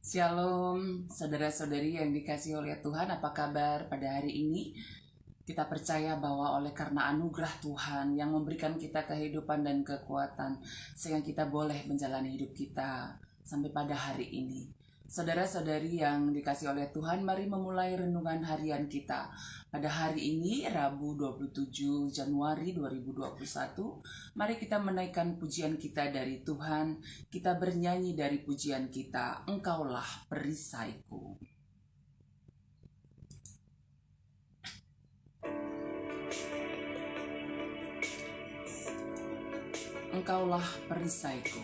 Shalom, saudara-saudari yang dikasihi oleh Tuhan, apa kabar pada hari ini? Kita percaya bahwa oleh karena anugerah Tuhan yang memberikan kita kehidupan dan kekuatan, sehingga kita boleh menjalani hidup kita sampai pada hari ini. Saudara-saudari yang dikasihi oleh Tuhan, mari memulai renungan harian kita. Pada hari ini, Rabu 27 Januari 2021, mari kita menaikkan pujian kita dari Tuhan. Kita bernyanyi dari pujian kita, Engkaulah perisaiku. Engkaulah perisaiku.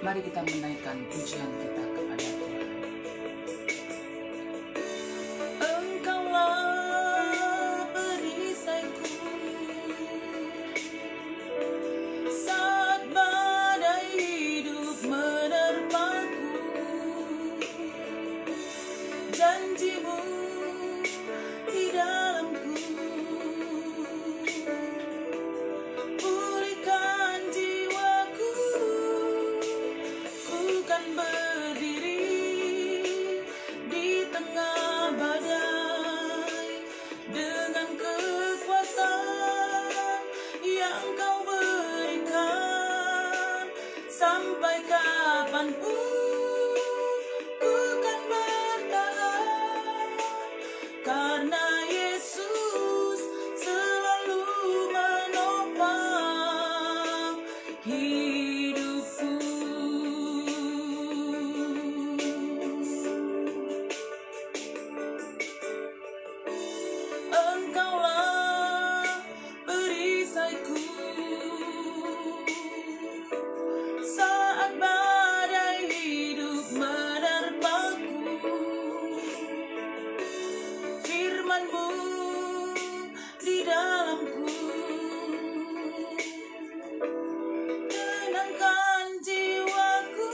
Mari kita menaikkan pujian kita kepada Tuhan. Engkaulah perisaiku saat badai hidup menerpaku. Janjimu di dalamku, pulihkan jiwaku. Ku kan berdiri di tengah badai dengan kekuatan yang Kau berikan. Sampai kapanpun ku kan bertahan, karena Yesus selalu menopang hidupku. Engkaulah perisaiku saat badai hidup menerpaku. Firman-Mu di dalamku tenangkan jiwaku.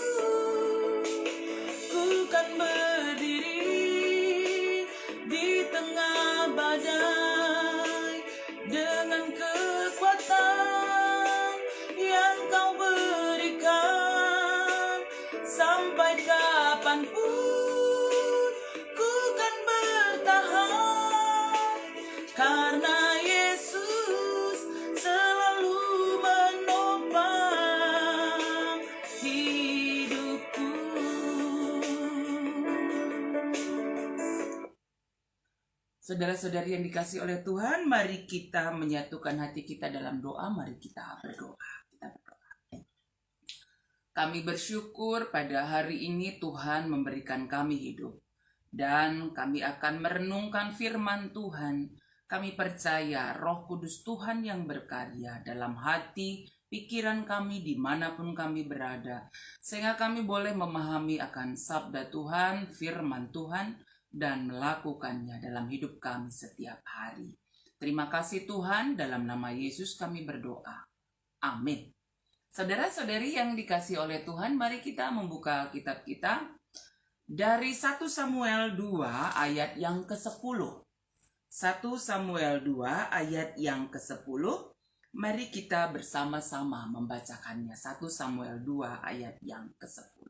Ku kan berdiri di tengah badai dengan kekuatan yang Kau berikan. Sampai kapanpun ku kan bertahan, karena Yesus selalu menopang hidupku. Saudara-saudari yang dikasihi oleh Tuhan, mari kita menyatukan hati kita dalam doa. Mari kita berdoa. Kami bersyukur pada hari ini Tuhan memberikan kami hidup, dan kami akan merenungkan firman Tuhan. Kami percaya Roh Kudus Tuhan yang berkarya dalam hati, pikiran kami dimanapun kami berada, sehingga kami boleh memahami akan sabda Tuhan, firman Tuhan, dan melakukannya dalam hidup kami setiap hari. Terima kasih Tuhan, dalam nama Yesus kami berdoa. Amin. Saudara-saudari yang dikasihi oleh Tuhan, mari kita membuka kitab kita dari 1 Samuel 2 ayat yang ke-10. 1 Samuel 2 ayat yang ke-10. Mari kita bersama-sama membacakannya. 1 Samuel 2 ayat yang ke-10.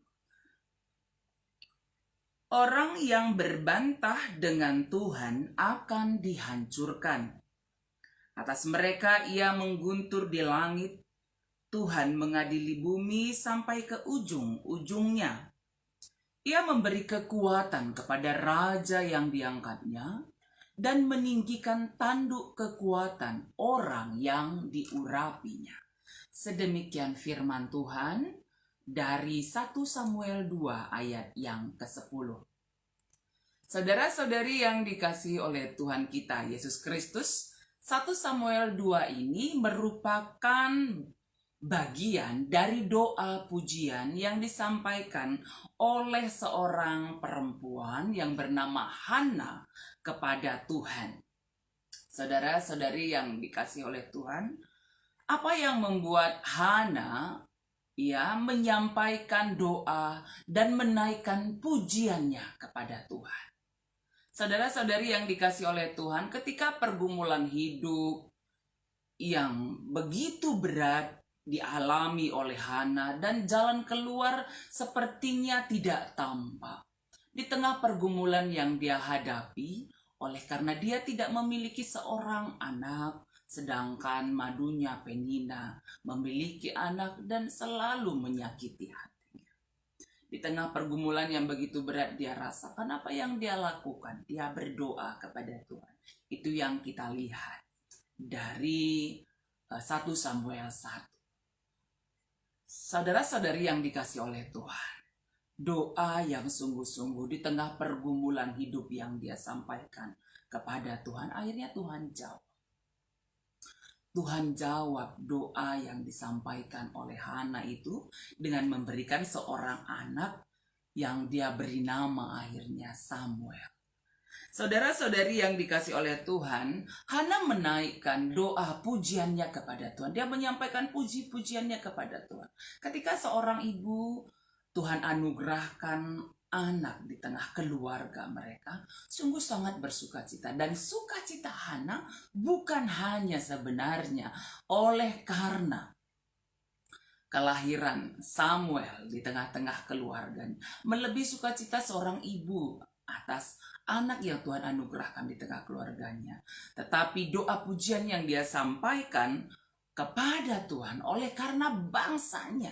Orang yang berbantah dengan Tuhan akan dihancurkan. Atas mereka ia mengguntur di langit. Tuhan mengadili bumi sampai ke ujung-ujungnya. Ia memberi kekuatan kepada raja yang diangkatnya dan meninggikan tanduk kekuatan orang yang diurapinya. Sedemikian firman Tuhan dari 1 Samuel 2 ayat yang ke-10. Saudara-saudari yang dikasihi oleh Tuhan kita Yesus Kristus, 1 Samuel 2 ini merupakan bagian dari doa pujian yang disampaikan oleh seorang perempuan yang bernama Hana kepada Tuhan. Saudara-saudari yang dikasihi oleh Tuhan, apa yang membuat Hana menyampaikan doa dan menaikkan pujiannya kepada Tuhan? Saudara-saudari yang dikasihi oleh Tuhan, ketika pergumulan hidup yang begitu berat dialami oleh Hana, dan jalan keluar sepertinya tidak tampak. Di tengah pergumulan yang dia hadapi, oleh karena dia tidak memiliki seorang anak, sedangkan madunya Penina memiliki anak dan selalu menyakiti hatinya. Di tengah pergumulan yang begitu berat dia rasakan, apa yang dia lakukan? Dia berdoa kepada Tuhan. Itu yang kita lihat dari 1 Samuel 1. Saudara-saudari yang dikasih oleh Tuhan, doa yang sungguh-sungguh di tengah pergumulan hidup yang dia sampaikan kepada Tuhan, akhirnya Tuhan jawab. Tuhan jawab doa yang disampaikan oleh Hana itu dengan memberikan seorang anak yang dia beri nama akhirnya Samuel. Saudara-saudari yang dikasih oleh Tuhan, Hana menaikkan doa pujiannya kepada Tuhan. Dia menyampaikan puji-pujiannya kepada Tuhan. Ketika seorang ibu, Tuhan anugerahkan anak di tengah keluarga mereka, sungguh sangat bersukacita. Dan sukacita Hana bukan hanya sebenarnya oleh karena kelahiran Samuel di tengah-tengah keluarganya, melebihi sukacita seorang ibu atas anak yang Tuhan anugerahkan di tengah keluarganya. Tetapi doa pujian yang dia sampaikan kepada Tuhan oleh karena bangsanya.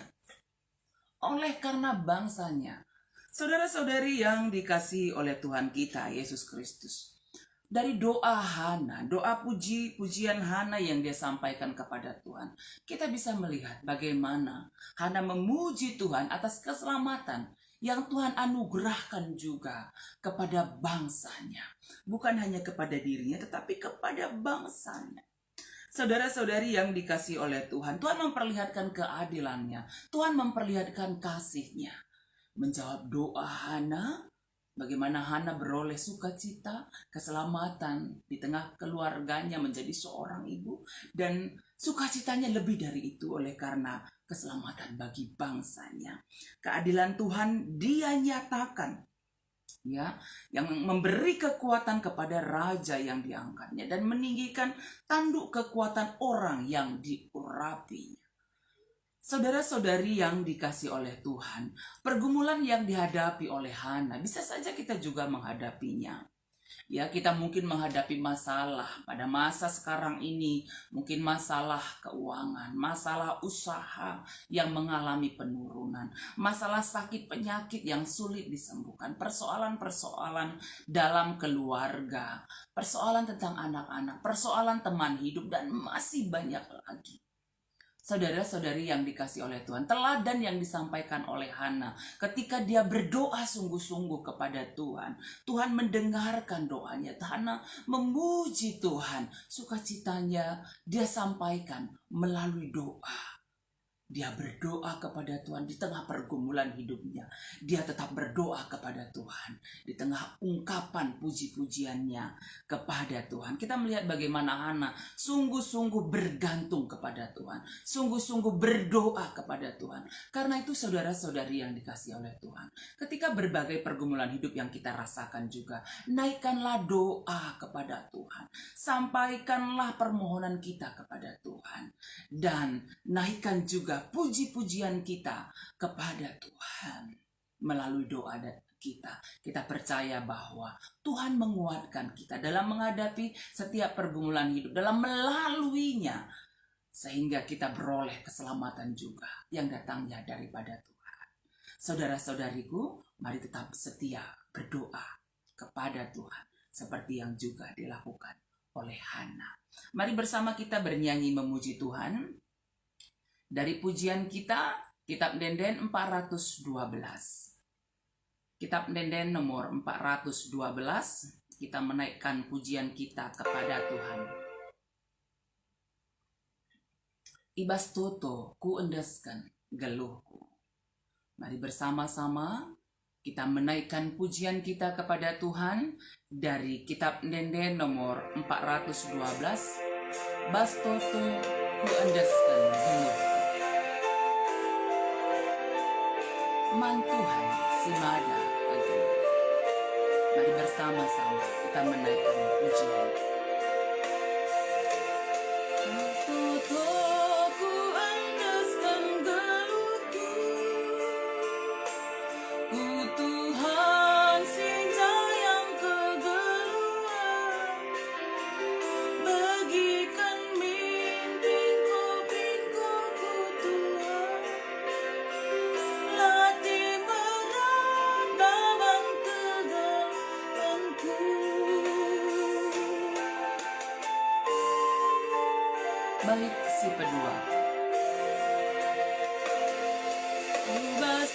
Oleh karena bangsanya. Saudara-saudari yang dikasihi oleh Tuhan kita, Yesus Kristus. Dari doa Hana, doa pujian Hana yang dia sampaikan kepada Tuhan, kita bisa melihat bagaimana Hana memuji Tuhan atas keselamatan yang Tuhan anugerahkan juga kepada bangsanya. Bukan hanya kepada dirinya, tetapi kepada bangsanya. Saudara-saudari yang dikasihi oleh Tuhan, Tuhan memperlihatkan keadilannya. Tuhan memperlihatkan kasih-Nya. Menjawab doa Hana, bagaimana Hana beroleh sukacita, keselamatan di tengah keluarganya menjadi seorang ibu. Dan sukacitanya lebih dari itu oleh karena keselamatan bagi bangsanya. Keadilan Tuhan dia nyatakan, ya, yang memberi kekuatan kepada raja yang diangkatnya dan meninggikan tanduk kekuatan orang yang diurapinya. Saudara-saudari yang dikasih oleh Tuhan, pergumulan yang dihadapi oleh Hana bisa saja kita juga menghadapinya. Ya, kita mungkin menghadapi masalah pada masa sekarang ini, mungkin masalah keuangan, masalah usaha yang mengalami penurunan, masalah sakit penyakit yang sulit disembuhkan, persoalan-persoalan dalam keluarga, persoalan tentang anak-anak, persoalan teman hidup, dan masih banyak lagi. Saudara-saudari yang dikasih oleh Tuhan, teladan yang disampaikan oleh Hana ketika dia berdoa sungguh-sungguh kepada Tuhan, Tuhan mendengarkan doanya. Hana memuji Tuhan, sukacitanya dia sampaikan melalui doa. Dia berdoa kepada Tuhan di tengah pergumulan hidupnya. Dia tetap berdoa kepada Tuhan di tengah ungkapan puji-pujiannya kepada Tuhan. Kita melihat bagaimana Hana sungguh-sungguh bergantung kepada Tuhan. Sungguh-sungguh berdoa kepada Tuhan. Karena itu saudara-saudari yang dikasihi oleh Tuhan, ketika berbagai pergumulan hidup yang kita rasakan juga, naikkanlah doa kepada Tuhan. Sampaikanlah permohonan kita kepada Tuhan. Dan naikkan juga puji-pujian kita kepada Tuhan melalui doa kita. Kita percaya bahwa Tuhan menguatkan kita dalam menghadapi setiap pergumulan hidup, dalam melaluinya, sehingga kita beroleh keselamatan juga yang datangnya daripada Tuhan. Saudara-saudariku, mari tetap setia berdoa kepada Tuhan seperti yang juga dilakukan oleh Hana. Mari bersama kita bernyanyi memuji Tuhan. Dari pujian kita, Kitab Denden 412. Kitab Denden nomor 412, kita menaikkan pujian kita kepada Tuhan. Ibas toto ku endaskan geluhku. Mari bersama-sama kita menaikkan pujian kita kepada Tuhan dari Kitab Denden nomor 412. Bas toto ku endaskan geluhku. Man Tuhan si mada bagi. Mari bersama-sama kita menaikkan pujian. Tutuku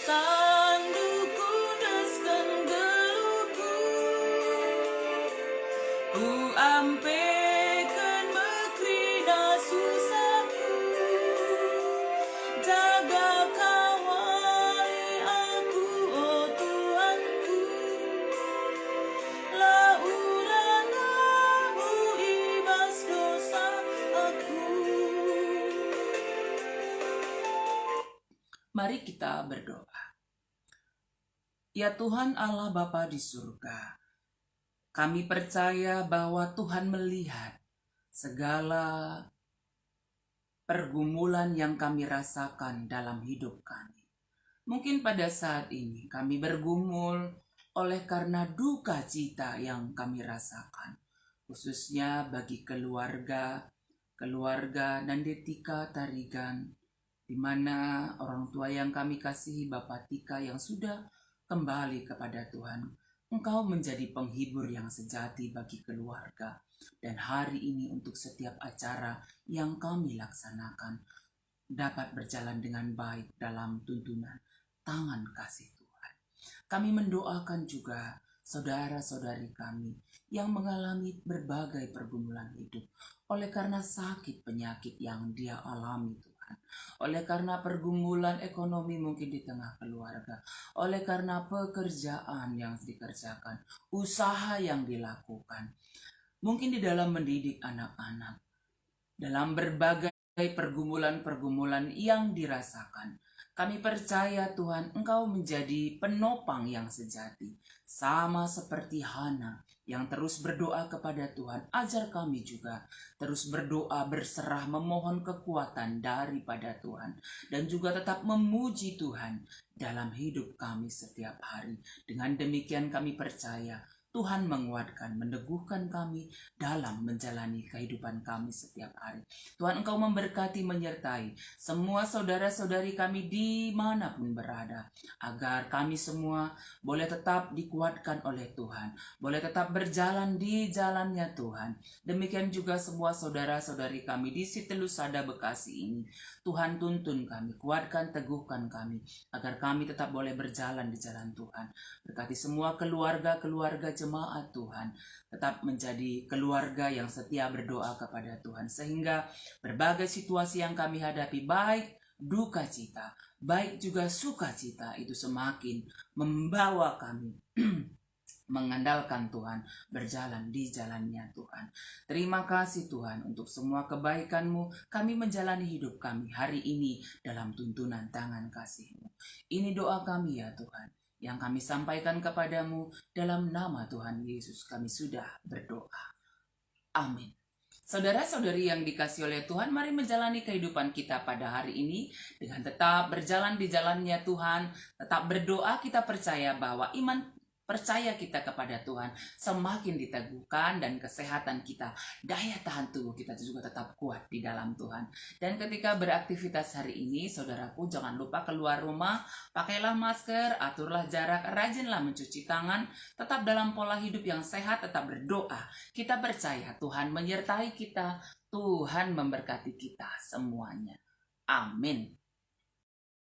tanduku deskan geluku, ku ampekan mekrina susahku, jaga kawali aku, oh Tuhanku, laulanamu ibas dosa aku. Mari kita berdoa. Ya Tuhan Allah Bapa di surga, kami percaya bahwa Tuhan melihat segala pergumulan yang kami rasakan dalam hidup kami. Mungkin pada saat ini kami bergumul oleh karena duka cita yang kami rasakan, khususnya bagi keluarga Nandetika Tarigan, di mana orang tua yang kami kasihi Bapak Tika yang sudah kembali kepada Tuhan. Engkau menjadi penghibur yang sejati bagi keluarga. Dan hari ini untuk setiap acara yang kami laksanakan dapat berjalan dengan baik dalam tuntunan tangan kasih Tuhan. Kami mendoakan juga saudara-saudari kami yang mengalami berbagai pergumulan hidup oleh karena sakit penyakit yang dia alami Tuhan. Oleh karena pergumulan ekonomi mungkin di tengah keluarga, oleh karena pekerjaan yang dikerjakan, usaha yang dilakukan, mungkin di dalam mendidik anak-anak, dalam berbagai pergumulan-pergumulan yang dirasakan. Kami percaya Tuhan Engkau menjadi penopang yang sejati. Sama seperti Hana yang terus berdoa kepada Tuhan, ajar kami juga terus berdoa, berserah, memohon kekuatan daripada Tuhan. Dan juga tetap memuji Tuhan dalam hidup kami setiap hari. Dengan demikian kami percaya Tuhan menguatkan, meneguhkan kami dalam menjalani kehidupan kami setiap hari. Tuhan Engkau memberkati, menyertai semua saudara-saudari kami dimanapun berada, agar kami semua boleh tetap dikuatkan oleh Tuhan, boleh tetap berjalan di jalannya Tuhan. Demikian juga semua saudara-saudari kami di Sitelusada Bekasi ini. Tuhan tuntun kami, kuatkan, teguhkan kami, agar kami tetap boleh berjalan di jalan Tuhan. Berkati semua keluarga-keluarga jemaat Tuhan, tetap menjadi keluarga yang setia berdoa kepada Tuhan, sehingga berbagai situasi yang kami hadapi, baik duka cita, baik juga sukacita, itu semakin membawa kami mengandalkan Tuhan, berjalan di jalannya Tuhan. Terima kasih Tuhan untuk semua kebaikan-Mu. Kami menjalani hidup kami hari ini dalam tuntunan tangan kasih-Mu. Ini doa kami ya Tuhan, yang kami sampaikan kepadamu dalam nama Tuhan Yesus kami sudah berdoa. Amin. Saudara-saudari yang dikasihi oleh Tuhan, mari menjalani kehidupan kita pada hari ini dengan tetap berjalan di jalannya Tuhan, tetap berdoa. Kita percaya bahwa iman percaya kita kepada Tuhan semakin diteguhkan, dan kesehatan kita, daya tahan tubuh kita juga tetap kuat di dalam Tuhan. Dan ketika beraktivitas hari ini, saudaraku, jangan lupa keluar rumah, pakailah masker, aturlah jarak, rajinlah mencuci tangan, tetap dalam pola hidup yang sehat, tetap berdoa. Kita percaya Tuhan menyertai kita, Tuhan memberkati kita semuanya. Amin.